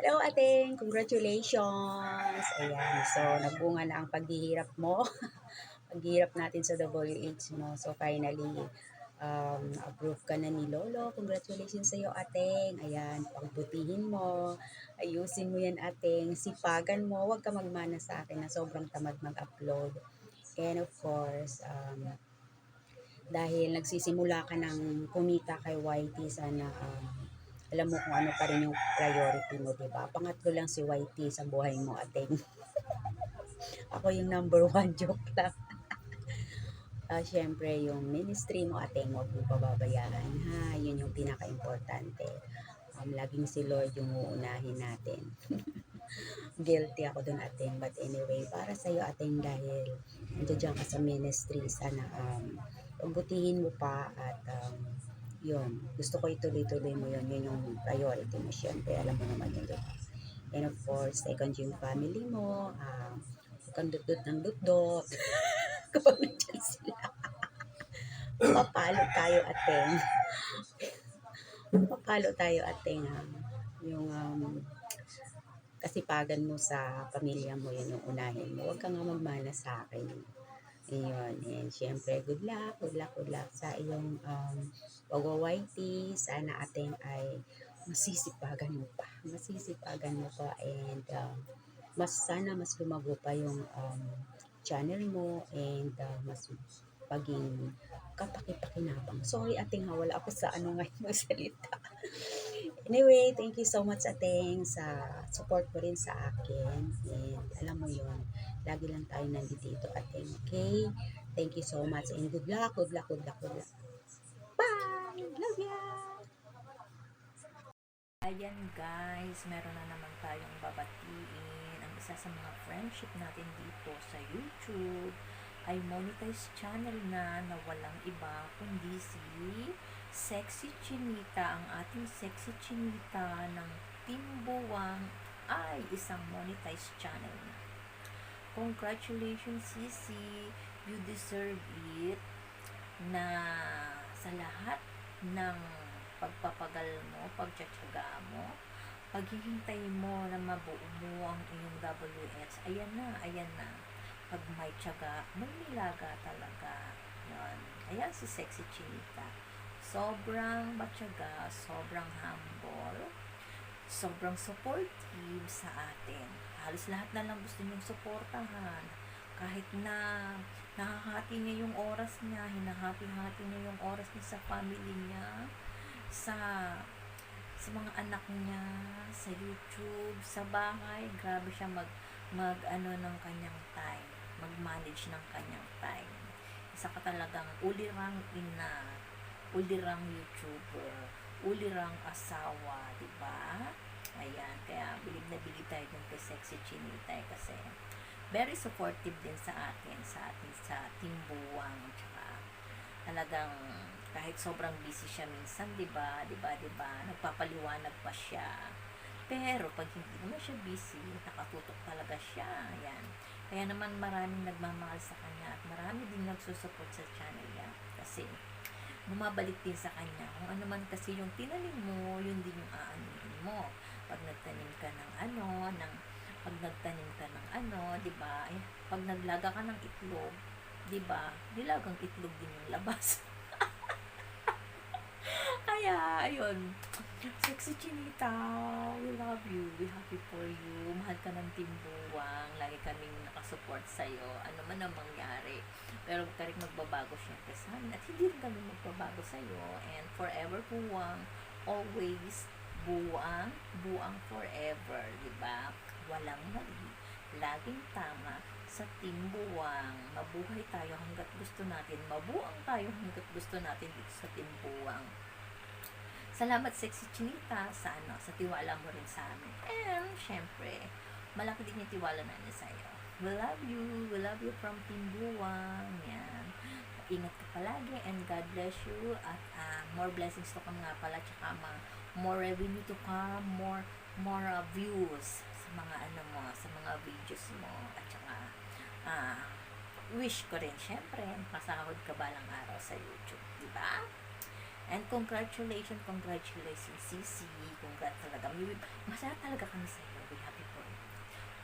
Hello, ating congratulations. Ayan, so nagbunga na ang paghihirap mo. Paghihirap natin sa WH mo. So finally, approve ka na ni Lolo. Congratulations sa iyo, ating. Ayan, pagbutihin mo. Ayusin mo yan, ating. Sipagan mo. Huwag ka magmana sa akin na sobrang tamad mag-upload. And of course, dahil nagsisimula ka ng kumita kay YT, sana alam mo kung ano pa rin yung priority mo, di ba? Pangatlo lang si YT sa buhay mo, ating. Ako yung number one, joke lang. Siyempre, yung ministry mo, ating, huwag mo pababayaan, ha? Yun yung pinaka-importante. Laging si Lord yung uunahin natin. Guilty ako dun, ating. But anyway, para sa'yo, ating, dahil nandiyan ka sa ministry, sana pagbutihin mo pa at yun, gusto ko ituloy-tuloy mo yun yung priority mo, syempre, alam mo naman yun, diba? And of course, second yung family mo, huwag kang dut-dut ng dut-dot. Kapag nandiyan sila, mapalo tayo, ating. Mapalo tayo, ating, yung kasipagan mo sa pamilya mo, yun yung unahin mo. Huwag kang nga magmana sa akin. Ayun, and syempre, good luck, good luck, good luck sa iyong pag-YT. Sana ating ay masisipagan mo pa, and sana mas lumago pa yung channel mo, and mas paging kapaki-pakinabang. Sorry, ating, wala ako sa ano ngayon magsalita. Anyway, thank you so much, ating, sa support mo rin sa akin. And alam mo yun, lagi lang tayo nandito, ating. Okay? Thank you so much. And good luck, good luck, good luck, good luck. Bye! Love ya! Ayan guys, meron na naman tayong babatiin. Ang isa sa mga friendship natin dito sa YouTube ay monetized channel na walang iba kundi si Sexy Chinita. Ang ating Sexy Chinita ng Timbuwang ay isang monetized channel na. Congratulations, Sisi! You deserve it na sa lahat ng pagpapagal mo, pagtsatsaga mo, paghihintay mo na mabuo mo ang iyong WH. Ayan na. Pag may tsaga, may nilaga talaga. Yan. Ayan si Sexy Chinita. Sobrang matyaga, sobrang humble, sobrang supportive sa atin. Halos lahat na lang gusto niyong suportahan. Kahit na nahahati niya yung oras niya, hinahati-hati niya yung oras niya sa family niya, sa mga anak niya, sa YouTube, sa bahay. Grabe siya mag ng kanyang time, mag-manage ng kanyang time. Isa ka talagang ulirang ina, ulirang YouTuber, ulirang asawa, di ba? Ayan, kaya bilib na bilib tayo dun kay Sexy Chinita kasi very supportive din sa atin sa Timbuwang. Tsaka talagang kahit sobrang busy siya minsan, di ba, nagpapaliwanag pa siya. Pero pag hindi naman siya busy, nakatutok talaga siya. Ayan. Kaya naman maraming nagmamahal sa kanya at marami din nagsusupport sa channel niya. Kasi bumabalik din sa kanya. Kung ano man kasi yung tinanim mo, yun din yung aanuhin mo. Pag nagtanim ka ng di ba? Pag naglaga ka ng itlog, di ba? Nilagang itlog din yung labas. Kaya, ayun. Sexy Chinita, we love you. We happy for you. Mahal ka ng Timbuwang. Lagi kaming nakasupport sa'yo. Ano man ang mangyari. Pero huwag ka rin magbabago syempre sa amin. At hindi rin kami magbabago sa'yo. And forever buwang. Always buwang. Buwang forever. Diba? Walang mali. Laging tama sa Timbuwang. Mabuhay tayo hanggat gusto natin. Mabuang tayo hanggat gusto natin dito sa Timbuwang. Salamat, Sexy Chinita, sa tiwala mo rin sa amin. And, syempre, malaki din yung tiwala namin sa'yo. We love you. We love you from Timbuwang. Yan. Ingat ka palagi and God bless you. At more blessings to come nga pala. Tsaka more revenue to come. More views sa mga sa mga videos mo. At tsaka, wish ko rin, syempre, makasahod ka balang araw sa YouTube. Diba? And congratulations, Sisi. Congrats talaga. Masaya talaga kami sa iyo. We're happy for you.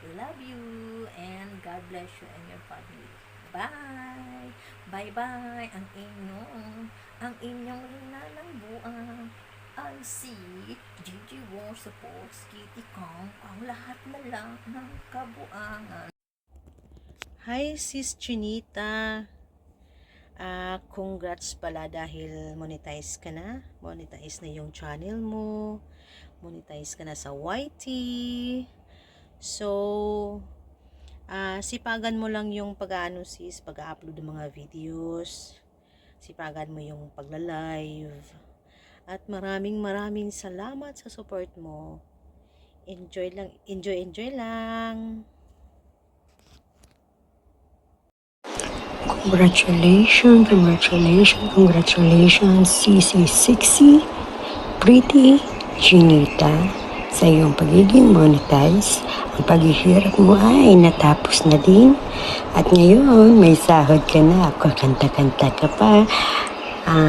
We love you and God bless you and your family. Bye! Bye-bye! Ang inyong rina ng buang ay si Gigi Wong Supports Kitty Kong, ang lahat na lang ng kabuangan. Hi, Sis Chinita. Congrats pala dahil monetize ka na. Monetize na yung channel mo. Monetize ka na sa YT. So, sipagan mo lang yung sis, pag-upload ng mga videos. Sipagan mo yung pagla-live. At maraming salamat sa support mo. Enjoy lang. Congratulations, Sisi Sexy, Pretty Chinita, sa iyong pagiging monetize. Ang paghihirap mo ay natapos na din. At ngayon, may sahod ka na. Kanta-kanta ka pa.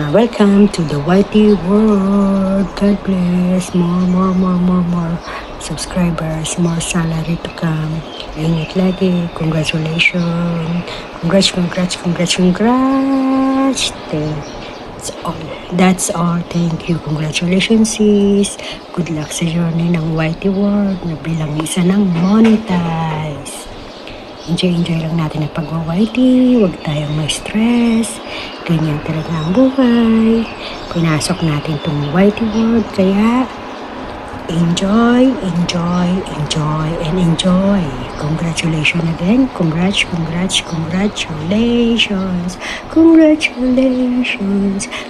Welcome to the YT world. God bless. More subscribers, more salary to come. Ingat lagi. Congratulations. Congrats. That's all. Thank you. Congratulations, sis. Good luck sa journey ng YT world na bilang isa ng monetize. Enjoy lang natin ang pag-YT. Huwag tayong may stress. Ganyan talaga ang buhay. Pinasok natin itong YT world. Kaya, enjoy. Congratulations again. Congratulations.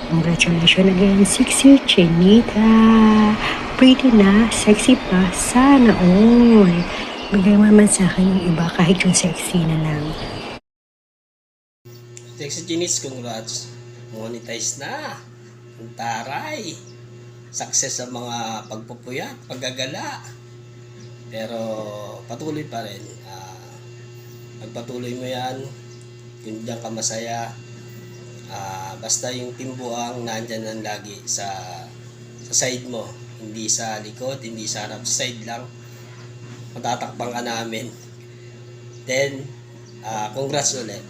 Congratulations again. Sexy Chinita. Pretty na. Sexy pa. Sana all. Bigay mo naman sa akin yung iba kahit yung sexy na lang. Sexy Chinis, congrats. Monetize na. Ang taray. Success sa mga pagpupuyat, paggagala. Pero patuloy pa rin. Pagpatuloy mo yan, kung diyan ka masaya, basta yung timbuang nandyan lang lagi sa side mo. Hindi sa likod, hindi sa harap, sa side lang. Matatakbang ka namin. Then, congrats ulit.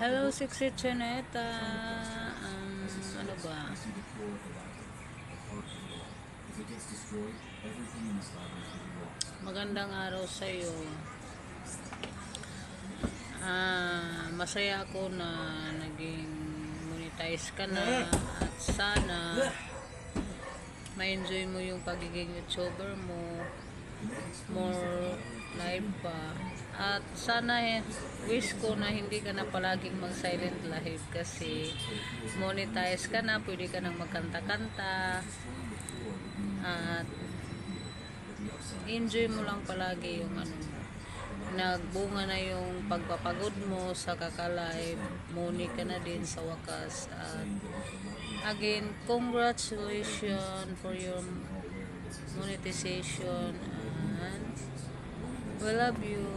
Hello, Sexy Chinita. Ano ba? Magandang araw sa iyo. Masaya ako na naging monetize ka na at sana ma-enjoy mo yung pagiging YouTuber mo, more live pa. At sana wish ko na hindi ka na palaging mag-silent live kasi monetize ka na, pwede ka nang magkanta-kanta at enjoy mo lang palagi yung nagbunga na yung pagpapagod mo sa kakalive, money ka na din sa wakas. At again, congratulations for your monetization and we love you.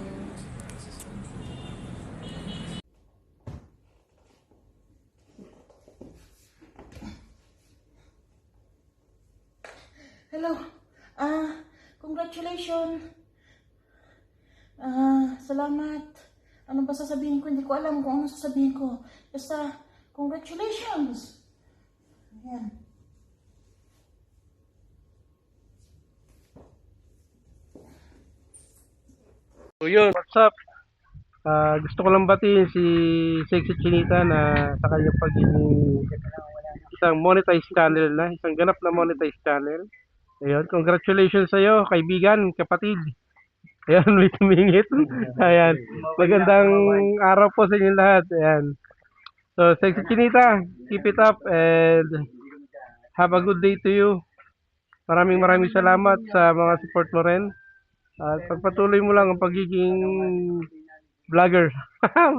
Hello. Congratulations. Salamat. Ano ba sasabihin ko? Hindi ko alam kung ano sasabihin ko. Basta, congratulations. Ayan. So yun, what's up? Gusto ko lang batiin si Sexy Chinita na sa kanyang pagiging isang monetized channel na, isang ganap na monetized channel. Ayun, congratulations sa iyo, kaibigan, kapatid. Ayan, may tumingit. Ayan, magandang araw po sa inyo lahat. Ayan. So, Sexy Chinita, keep it up and have a good day to you. Maraming salamat sa mga support mo rin. At pagpatuloy mo lang ang pagiging vlogger.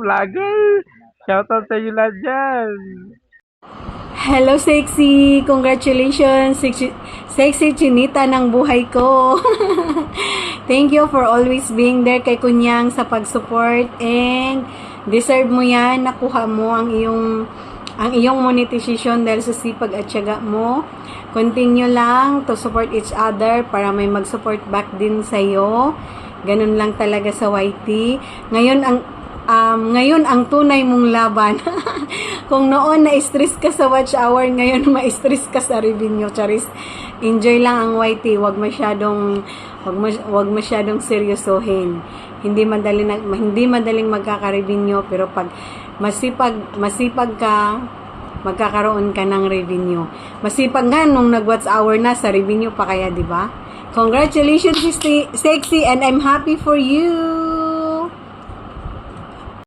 Vlogger! Shoutout sa inyo lahat dyan! Hello, Sexy! Congratulations! Sexy Chinita ng buhay ko! Thank you for always being there kay Kunyang sa pag-support and deserve mo yan. Nakuha mo ang iyong ang iyong monetization dahil sa sipag at tiyaga mo. Continue lang to support each other para may mag-support back din sa'yo. Ganun lang talaga sa YT. Ngayon ang tunay mong laban. Kung noon na-stress ka sa watch hour, ngayon ma-stress ka sa revenue. Charis, enjoy lang ang YT. Wag masyadong seryosohin. Hindi madaling magkaka-revenue, pero pag masipag ka, magkakaroon ka ng revenue. Masipag nga nung nag-watch hour na, sa revenue pa kaya, di ba? Congratulations, Sexy, and I'm happy for you!